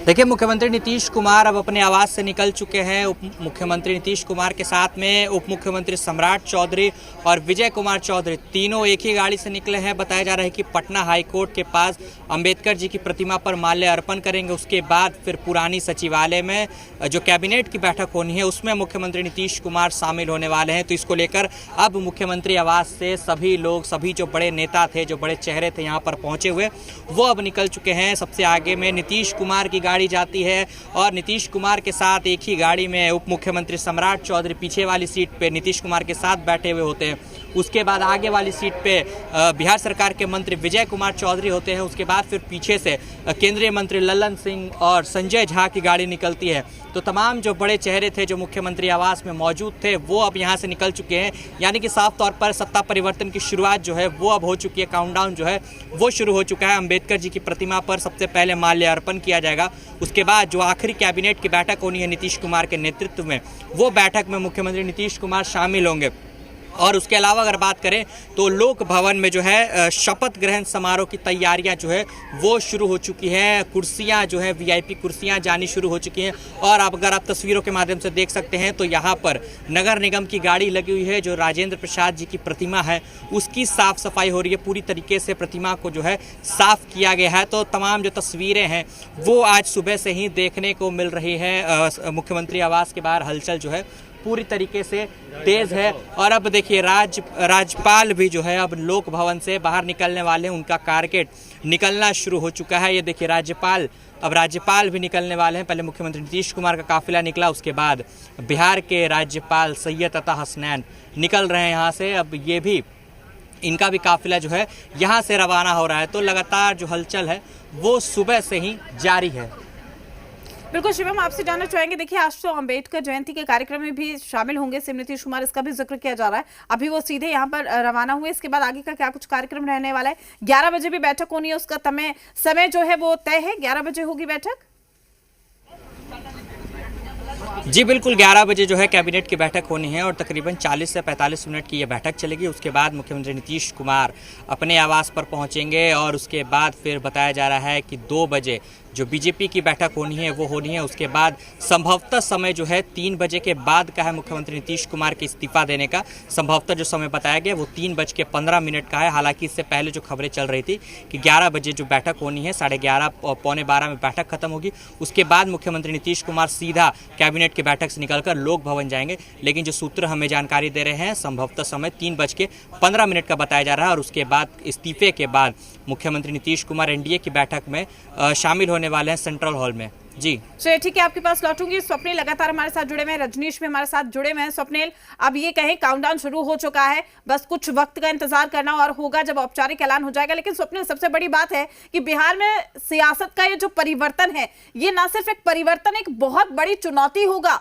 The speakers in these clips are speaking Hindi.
देखिए, मुख्यमंत्री नीतीश कुमार अब अपने आवास से निकल चुके हैं। उप मुख्यमंत्री नीतीश कुमार के साथ में उप मुख्यमंत्री सम्राट चौधरी और विजय कुमार चौधरी तीनों एक ही गाड़ी से निकले हैं। बताया जा रहा है कि पटना हाईकोर्ट के पास अंबेडकर जी की प्रतिमा पर माल्य अर्पण करेंगे। उसके बाद फिर पुरानी सचिवालय में जो कैबिनेट की बैठक होनी है उसमें मुख्यमंत्री नीतीश कुमार शामिल होने वाले हैं। तो इसको लेकर अब मुख्यमंत्री आवास से सभी लोग, सभी जो बड़े नेता थे, जो बड़े चेहरे थे यहाँ पर पहुँचे हुए, वो अब निकल चुके हैं। सबसे आगे में नीतीश कुमार की गाड़ी जाती है और नीतीश कुमार के साथ एक ही गाड़ी में उप मुख्यमंत्री सम्राट चौधरी पीछे वाली सीट पे नीतीश कुमार के साथ बैठे हुए होते हैं। उसके बाद आगे वाली सीट पे बिहार सरकार के मंत्री विजय कुमार चौधरी होते हैं। उसके बाद फिर पीछे से केंद्रीय मंत्री लल्लन सिंह और संजय झा की गाड़ी निकलती है। तो तमाम जो बड़े चेहरे थे जो मुख्यमंत्री आवास में मौजूद थे वो अब यहाँ से निकल चुके हैं। यानी कि साफ तौर पर सत्ता परिवर्तन की शुरुआत जो है वो अब हो चुकी है। काउंटडाउन जो है वो शुरू हो चुका है। अंबेडकर जी की प्रतिमा पर सबसे पहले माल्यार्पण किया जाएगा। उसके बाद जो आखिरी कैबिनेट की बैठक होनी है नीतीश कुमार के नेतृत्व में, वो बैठक में मुख्यमंत्री नीतीश कुमार शामिल होंगे। और उसके अलावा अगर बात करें तो लोक भवन में जो है शपथ ग्रहण समारोह की तैयारियां जो है वो शुरू हो चुकी हैं। कुर्सियां जो है वीआईपी कुर्सियां जानी शुरू हो चुकी हैं। और अब अगर आप तस्वीरों के माध्यम से देख सकते हैं तो यहाँ पर नगर निगम की गाड़ी लगी हुई है। जो राजेंद्र प्रसाद जी की प्रतिमा है उसकी साफ सफाई हो रही है। पूरी तरीके से प्रतिमा को जो है साफ किया गया है। तो तमाम जो तस्वीरें हैं वो आज सुबह से ही देखने को मिल रही है। मुख्यमंत्री आवास के बाहर हलचल जो है पूरी तरीके से तेज है। और अब देखिए राज्यपाल भी जो है अब लोक भवन से बाहर निकलने वाले हैं। उनका कारकेट निकलना शुरू हो चुका है। ये देखिए राज्यपाल भी निकलने वाले हैं। पहले मुख्यमंत्री नीतीश कुमार का काफिला निकला, उसके बाद बिहार के राज्यपाल सैयद अता हसनैन निकल रहे हैं यहाँ से। अब ये भी इनका भी काफिला जो है यहाँ से रवाना हो रहा है। तो लगातार जो हलचल है वो सुबह से ही जारी है। बिल्कुल शिवम, आपसे जानना चाहेंगे, देखिए आज तो अंबेडकर जयंती के कार्यक्रम में भी शामिल होंगे सीएम नीतीश कुमार, इसका भी जिक्र किया जा रहा है। अभी वो सीधे यहाँ पर रवाना हुए, इसके बाद आगे का क्या कुछ कार्यक्रम रहने वाला है? 11 बजे भी बैठक होनी है, उसका समय जो है वो तय है, 11 बजे होगी बैठक। जी बिल्कुल, 11 बजे जो है कैबिनेट की बैठक होनी है और तकरीबन 40 से 45 मिनट की ये बैठक चलेगी। उसके बाद मुख्यमंत्री नीतीश कुमार अपने आवास पर पहुंचेंगे और उसके बाद फिर बताया जा रहा है कि 2 बजे जो बीजेपी की बैठक होनी है वो होनी है। उसके बाद संभवतः समय जो है 3 बजे के बाद का है मुख्यमंत्री नीतीश कुमार के इस्तीफा देने का। संभवतः जो समय बताया गया वो 3:15 का है। हालांकि इससे पहले जो खबरें चल रही थी कि 11 बजे जो बैठक होनी है, 11:30 पौने 12 में बैठक खत्म होगी। उसके बाद मुख्यमंत्री नीतीश कुमार सीधा कैबिनेट की बैठक से निकलकर लोक भवन जाएंगे। लेकिन जो सूत्र हमें जानकारी दे रहे हैं संभवतः समय 3:15 का बताया जा रहा है। और उसके बाद इस्तीफे के बाद मुख्यमंत्री नीतीश कुमार एनडीए की बैठक में शामिल होने वाले हैं सेंट्रल हॉल में। जी चलिए ठीक है, आपके पास लौटूंगी। स्वप्निल लगातार हमारे साथ जुड़े हुए हैं, रजनीश भी हमारे साथ जुड़े हुए हैं। स्वप्निल, अब ये कहें काउंटडाउन शुरू हो चुका है, बस कुछ वक्त का इंतजार करना और होगा जब औपचारिक ऐलान हो जाएगा। लेकिन स्वप्निल, सबसे बड़ी बात है कि बिहार में सियासत का ये जो परिवर्तन है, ये ना सिर्फ एक परिवर्तन, एक बहुत बड़ी चुनौती होगा।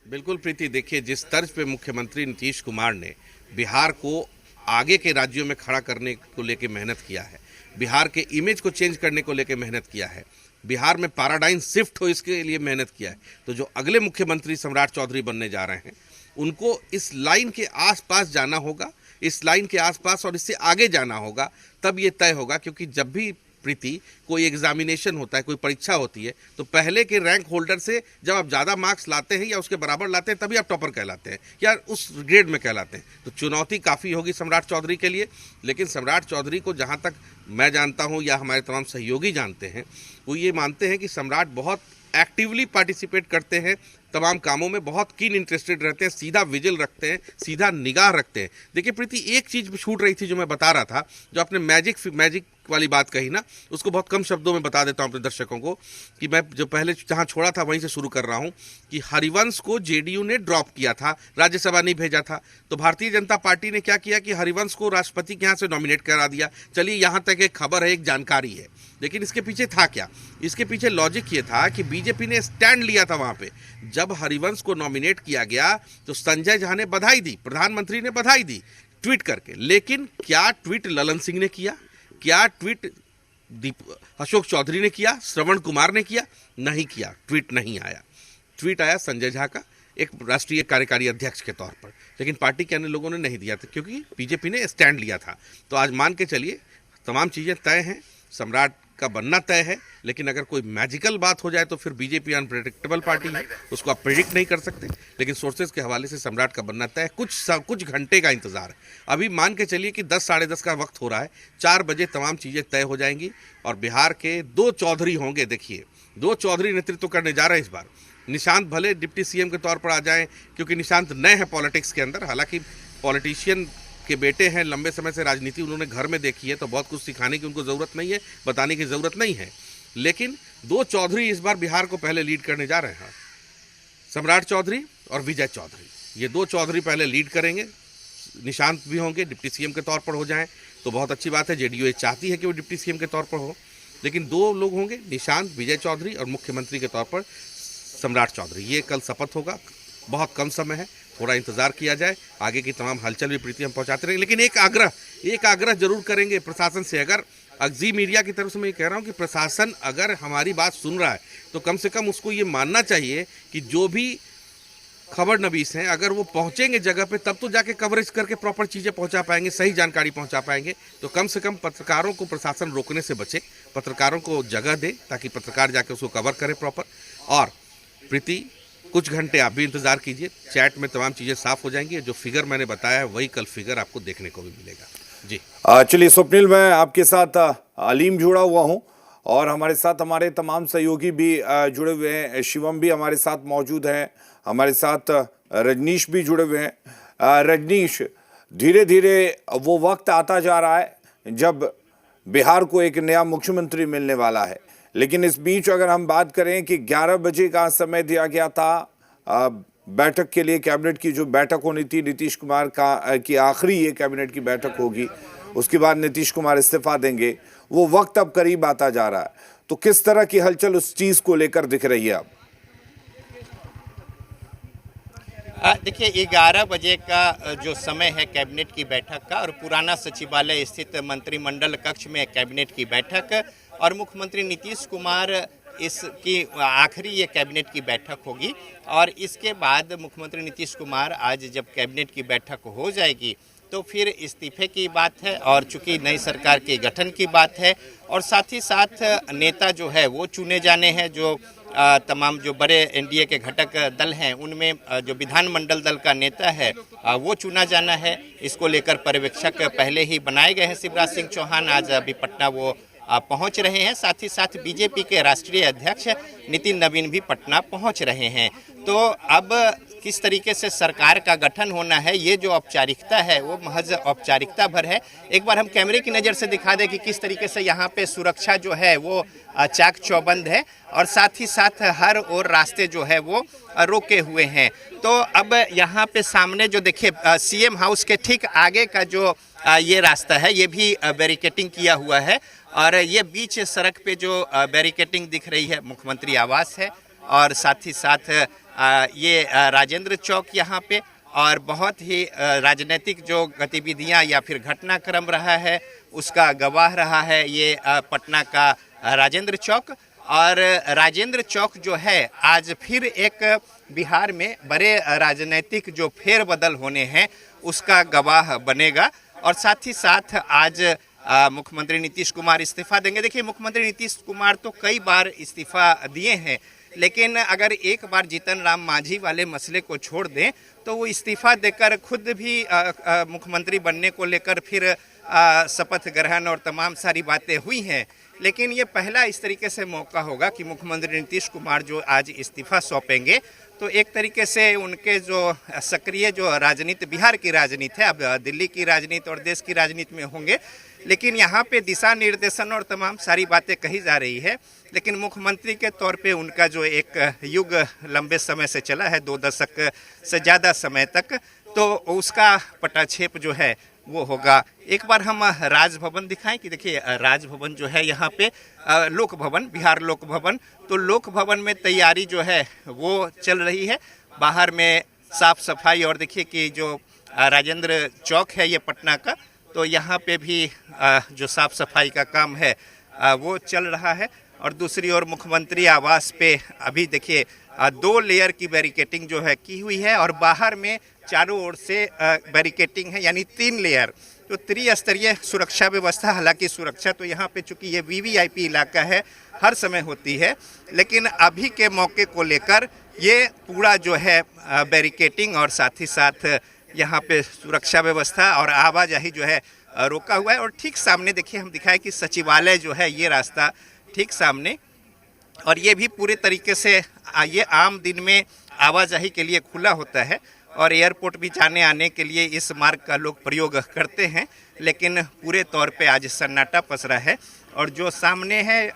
बिल्कुल प्रीति, देखिए जिस तर्ज पे मुख्यमंत्री नीतीश कुमार ने बिहार को आगे के राज्यों में खड़ा करने को लेकर मेहनत किया है, बिहार के इमेज को चेंज करने को लेकर मेहनत किया है, बिहार में पैराडाइम शिफ्ट हो इसके लिए मेहनत किया है, तो जो अगले मुख्यमंत्री सम्राट चौधरी बनने जा रहे हैं उनको इस लाइन के आसपास जाना होगा, इस लाइन के आसपास और इससे आगे जाना होगा, तब ये तय होगा। क्योंकि जब भी प्रीति कोई एग्जामिनेशन होता है, कोई परीक्षा होती है, तो पहले के रैंक होल्डर से जब आप ज़्यादा मार्क्स लाते हैं या उसके बराबर लाते हैं तभी आप टॉपर कहलाते हैं या उस ग्रेड में कहलाते हैं। तो चुनौती काफ़ी होगी सम्राट चौधरी के लिए। लेकिन सम्राट चौधरी को जहाँ तक मैं जानता हूँ या हमारे तमाम सहयोगी जानते हैं, वो ये मानते हैं कि सम्राट बहुत एक्टिवली पार्टिसिपेट करते हैं, तमाम कामों में बहुत कीन इंटरेस्टेड रहते हैं, सीधा विजिल रखते हैं, सीधा निगाह रखते हैं। देखिए प्रीति, एक चीज़ छूट रही थी जो मैं बता रहा था, जो आपने मैजिक वाली बात कही ना, उसको बहुत कम शब्दों में बता देता हूं अपने दर्शकों को कि मैं जो पहले जहां छोड़ा था वहीं से शुरू कर रहा हूं कि हरिवंश को जेडीयू ने ड्रॉप किया था, राज्यसभा नहीं भेजा था। तो भारतीय जनता पार्टी ने क्या किया कि हरिवंश को राष्ट्रपति के यहाँ से नॉमिनेट करा दिया। चलिए यहाँ तक एक खबर है, एक जानकारी है, लेकिन इसके पीछे था क्या? इसके पीछे लॉजिक ये था कि बीजेपी ने स्टैंड लिया था वहां पे। जब हरिवंश को नॉमिनेट किया गया तो संजय झा ने बधाई दी, प्रधानमंत्री ने बधाई दी ट्वीट करके। लेकिन क्या ट्वीट ललन सिंह ने किया? क्या ट्वीट अशोक चौधरी ने किया? श्रवण कुमार ने किया? नहीं किया, ट्वीट नहीं आया। ट्वीट आया संजय झा का एक राष्ट्रीय कार्यकारी अध्यक्ष के तौर पर, लेकिन पार्टी के अन्य लोगों ने नहीं दिया था क्योंकि बीजेपी ने स्टैंड लिया था। तो आज मान के चलिए तमाम चीज़ें तय हैं, सम्राट का बनना तय है, लेकिन अगर कोई मैजिकल बात हो जाए तो फिर बीजेपी अनप्रेडिक्टेबल पार्टी है, उसको आप प्रिडिक्ट नहीं कर सकते। लेकिन सोर्सेज के हवाले से सम्राट का बनना तय है। कुछ घंटे का इंतजार है। अभी मान के चलिए कि 10 साढ़े 10 का वक्त हो रहा है, 4 बजे तमाम चीज़ें तय हो जाएंगी और बिहार के 2 चौधरी होंगे। देखिए 2 चौधरी नेतृत्व करने जा रहे हैं इस बार। निशांत भले डिप्टी सीएम के तौर पर आ जाएं, क्योंकि निशांत नए हैं पॉलिटिक्स के अंदर, हालांकि पॉलिटिशियन के बेटे हैं, लंबे समय से राजनीति उन्होंने घर में देखी है, तो बहुत कुछ सिखाने की उनको ज़रूरत नहीं है, बताने की ज़रूरत नहीं है। लेकिन 2 चौधरी इस बार बिहार को पहले लीड करने जा रहे हैं, सम्राट चौधरी और विजय चौधरी। ये 2 चौधरी पहले लीड करेंगे। निशांत भी होंगे, डिप्टी सीएम के तौर पर हो जाएं तो बहुत अच्छी बात है। जेडीयू ये चाहती है कि वो डिप्टी सीएम के तौर पर हो, लेकिन 2 लोग होंगे, निशांत, विजय चौधरी और मुख्यमंत्री के तौर पर सम्राट चौधरी। ये कल शपथ होगा, बहुत कम समय है, थोड़ा इंतजार किया जाए। आगे की तमाम हलचल भी प्रीति हम पहुंचाते रहेंगे, लेकिन एक आग्रह जरूर करेंगे प्रशासन से। अगर जी मीडिया की तरफ से मैं ये कह रहा हूँ कि प्रशासन अगर हमारी बात सुन रहा है तो कम से कम उसको ये मानना चाहिए कि जो भी खबर नवीस हैं, अगर वो पहुंचेंगे जगह पे तब तो जाके कवरेज करके प्रॉपर चीज़ें पहुंचा पाएंगे, सही जानकारी पहुंचा पाएंगे। तो कम से कम पत्रकारों को प्रशासन रोकने से बचे, पत्रकारों को जगह दे ताकि पत्रकार जाके उसको कवर करे प्रॉपर। और प्रीति कुछ घंटे आप भी इंतजार कीजिए, चैट में तमाम चीज़ें साफ हो जाएंगी। जो फिगर मैंने बताया है वही कल फिगर आपको देखने को भी मिलेगा। जी चलिए स्वप्निल, मैं आपके साथ अलीम जुड़ा हुआ हूं और हमारे साथ हमारे तमाम सहयोगी भी जुड़े हुए हैं। शिवम भी हमारे साथ मौजूद हैं, हमारे साथ रजनीश भी जुड़े हुए हैं। रजनीश, धीरे धीरे वो वक्त आता जा रहा है जब बिहार को एक नया मुख्यमंत्री मिलने वाला है, लेकिन इस बीच अगर हम बात करें कि 11 बजे का समय दिया गया था बैठक के लिए, कैबिनेट की जो बैठक होनी थी नीतीश कुमार की आखिरी ये कैबिनेट की बैठक होगी, उसके बाद नीतीश कुमार इस्तीफा देंगे, वो वक्त अब करीब आता जा रहा है। तो किस तरह की हलचल उस चीज को लेकर दिख रही है अब? देखिए 11 बजे का जो समय है कैबिनेट की बैठक का, और पुराना सचिवालय स्थित मंत्रिमंडल कक्ष में कैबिनेट की बैठक, और मुख्यमंत्री नीतीश कुमार इसकी आखिरी ये कैबिनेट की बैठक होगी। और इसके बाद मुख्यमंत्री नीतीश कुमार आज जब कैबिनेट की बैठक हो जाएगी तो फिर इस्तीफे की बात है, और चूंकि नई सरकार के गठन की बात है, और साथ ही साथ नेता जो है वो चुने जाने हैं। जो तमाम जो बड़े एनडीए के घटक दल हैं उनमें जो विधानमंडल दल का नेता है वो चुना जाना है। इसको लेकर पर्यवेक्षक पहले ही बनाए गए हैं। शिवराज सिंह चौहान आज अभी पटना वो पहुंच रहे हैं। साथ ही साथ बीजेपी के राष्ट्रीय अध्यक्ष नितिन नवीन भी पटना पहुंच रहे हैं। तो अब किस तरीके से सरकार का गठन होना है, ये जो औपचारिकता है वो महज औपचारिकता भर है। एक बार हम कैमरे की नज़र से दिखा दें कि किस तरीके से यहाँ पे सुरक्षा जो है वो चाक चौबंद है, और साथ ही साथ हर ओर रास्ते जो है वो रोके हुए हैं। तो अब यहाँ पे सामने जो देखिए सीएम हाउस के ठीक आगे का जो ये रास्ता है ये भी बैरिकेटिंग किया हुआ है, और ये बीच सड़क पे जो बैरिकेटिंग दिख रही है मुख्यमंत्री आवास है, और साथ ही साथ ये राजेंद्र चौक यहाँ पे, और बहुत ही राजनीतिक जो गतिविधियाँ या फिर घटनाक्रम रहा है उसका गवाह रहा है ये पटना का राजेंद्र चौक। और राजेंद्र चौक जो है आज फिर एक बिहार में बड़े राजनीतिक जो फेरबदल होने हैं उसका गवाह बनेगा। और साथ ही साथ आज मुख्यमंत्री नीतीश कुमार इस्तीफा देंगे। देखिए मुख्यमंत्री नीतीश कुमार तो कई बार इस्तीफा दिए हैं, लेकिन अगर एक बार जीतन राम मांझी वाले मसले को छोड़ दें तो वो इस्तीफा देकर खुद भी मुख्यमंत्री बनने को लेकर फिर शपथ ग्रहण और तमाम सारी बातें हुई हैं। लेकिन ये पहला इस तरीके से मौका होगा कि मुख्यमंत्री नीतीश कुमार जो आज इस्तीफा सौंपेंगे तो एक तरीके से उनके जो सक्रिय जो राजनीति, बिहार की राजनीति है, अब दिल्ली की राजनीति और देश की राजनीति में होंगे, लेकिन यहाँ पे दिशा निर्देशन और तमाम सारी बातें कही जा रही है। लेकिन मुख्यमंत्री के तौर पे उनका जो एक युग लंबे समय से चला है, 2 दशक से ज़्यादा समय तक, तो उसका पटाक्षेप जो है वो होगा। एक बार हम राजभवन दिखाएं कि देखिए राजभवन जो है यहाँ पे लोक भवन, बिहार लोक भवन, तो लोक भवन में तैयारी जो है वो चल रही है। बाहर में साफ सफाई, और देखिए कि जो राजेंद्र चौक है ये पटना का, तो यहाँ पे भी जो साफ सफाई का काम है वो चल रहा है। और दूसरी ओर मुख्यमंत्री आवास पे अभी देखिए 2 लेयर की बैरिकेटिंग जो है की हुई है और बाहर में चारों ओर से बैरिकेटिंग है, यानी 3 लेयर। तो त्रिस्तरीय सुरक्षा व्यवस्था। हालांकि सुरक्षा तो यहाँ पे चूंकि ये वीवीआईपी इलाका है हर समय होती है, लेकिन अभी के मौके को लेकर ये पूरा जो है बैरिकेटिंग और साथ ही साथ यहाँ पे सुरक्षा व्यवस्था और आवाजाही जो है रोका हुआ है। और ठीक सामने देखिए, हम दिखाए कि सचिवालय जो है ये रास्ता ठीक सामने, और ये भी पूरे तरीके से ये आम दिन में आवाजाही के लिए खुला होता है और एयरपोर्ट भी जाने आने के लिए इस मार्ग का लोग प्रयोग करते हैं, लेकिन पूरे तौर पे आज सन्नाटा पसरा है। और जो सामने है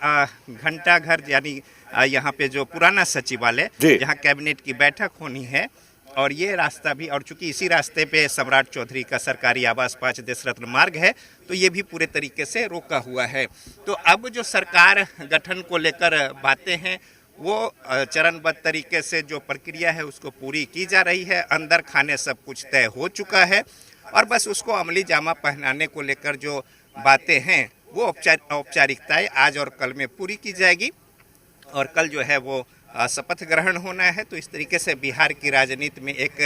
घंटा घर, यानी यहाँ पे जो पुराना सचिवालय जहाँ कैबिनेट की बैठक होनी है, और ये रास्ता भी, और चूंकि इसी रास्ते पे सम्राट चौधरी का सरकारी आवास 5 देश रत्न मार्ग है, तो ये भी पूरे तरीके से रोका हुआ है। तो अब जो सरकार गठन को लेकर बातें हैं वो चरणबद्ध तरीके से जो प्रक्रिया है उसको पूरी की जा रही है। अंदर खाने सब कुछ तय हो चुका है और बस उसको अमली जामा पहनाने को लेकर जो बातें हैं वो औपचारिकताएं आज और कल में पूरी की जाएगी और कल जो है वो शपथ ग्रहण होना है। तो इस तरीके से बिहार की राजनीति में एक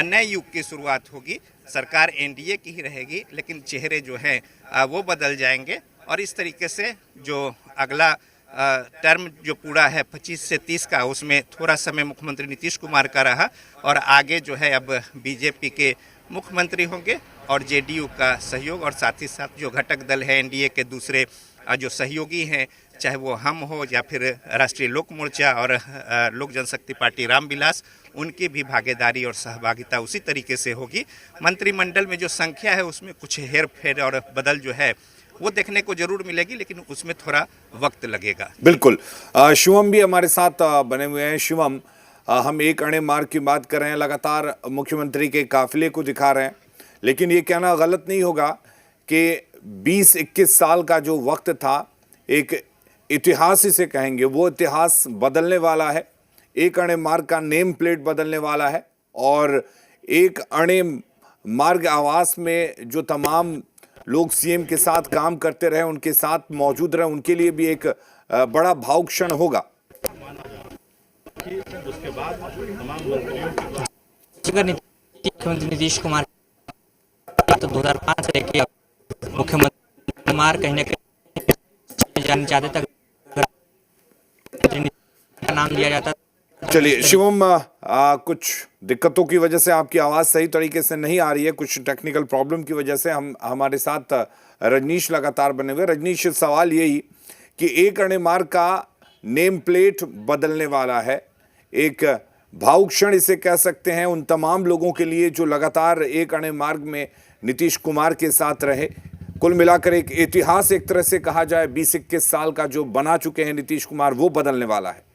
नए युग की शुरुआत होगी। सरकार एनडीए की ही रहेगी, लेकिन चेहरे जो हैं वो बदल जाएंगे और इस तरीके से जो अगला टर्म जो पूरा है 25 से 30 का, उसमें थोड़ा समय मुख्यमंत्री नीतीश कुमार का रहा और आगे जो है अब बीजेपी के मुख्यमंत्री होंगे और जेडीयू का सहयोग और साथ ही साथ जो घटक दल है एनडीए के दूसरे जो सहयोगी हैं, चाहे वो हम हो या फिर राष्ट्रीय लोक मोर्चा और लोक जनशक्ति पार्टी रामविलास, उनकी भी भागीदारी और सहभागिता उसी तरीके से होगी। मंत्रिमंडल में जो संख्या है उसमें कुछ हेर फेर और बदल जो है वो देखने को जरूर मिलेगी, लेकिन उसमें थोड़ा वक्त लगेगा। बिल्कुल। शिवम भी हमारे साथ बने हुए हैं। शिवम, हम एक अणे मार्ग की बात कर रहे हैं, लगातार मुख्यमंत्री के काफिले को दिखा रहे हैं, लेकिन ये कहना गलत नहीं होगा कि 20-21 साल का जो वक्त था, एक इतिहास इसे कहेंगे, वो इतिहास बदलने वाला है। एक अणे मार्ग का नेम प्लेट बदलने वाला है और एक अणे मार्ग आवास में जो तमाम लोग सीएम के साथ काम करते रहे, उनके साथ मौजूद रहे, उनके लिए भी एक बड़ा भावुक क्षण होगा। मुख्यमंत्री नीतीश कुमार तो 2005 से लेकर मुख्यमंत्री कुमार कहीं न कहीं जाने चाहते तक का नाम लिया जाता। चलिए शिवम, कुछ दिक्कतों की वजह से आपकी आवाज़ सही तरीके से नहीं आ रही है, कुछ टेक्निकल प्रॉब्लम की वजह से। हमारे साथ रजनीश लगातार बने हुए। रजनीश, सवाल यही कि एक अणे मार्ग का नेम प्लेट बदलने वाला है, एक भावुक क्षण इसे कह सकते हैं उन तमाम लोगों के लिए जो लगातार एक अणे मार्ग में नीतीश कुमार के साथ रहे। कुल मिलाकर एक इतिहास एक तरह से कहा जाए 20-21 साल का जो बना चुके हैं नीतीश कुमार, वो बदलने वाला है।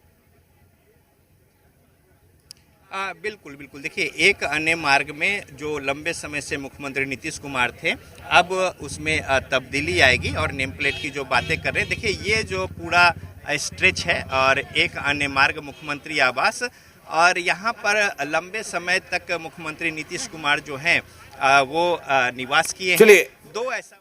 बिल्कुल बिल्कुल। देखिए, एक अन्य मार्ग में जो लंबे समय से मुख्यमंत्री नीतीश कुमार थे, अब उसमें तब्दीली आएगी और नेम प्लेट की जो बातें कर रहे हैं, देखिए ये जो पूरा स्ट्रेच है और एक अन्य मार्ग मुख्यमंत्री आवास, और यहाँ पर लंबे समय तक मुख्यमंत्री नीतीश कुमार जो हैं वो निवास किए हैं। चलिए, दो ऐसा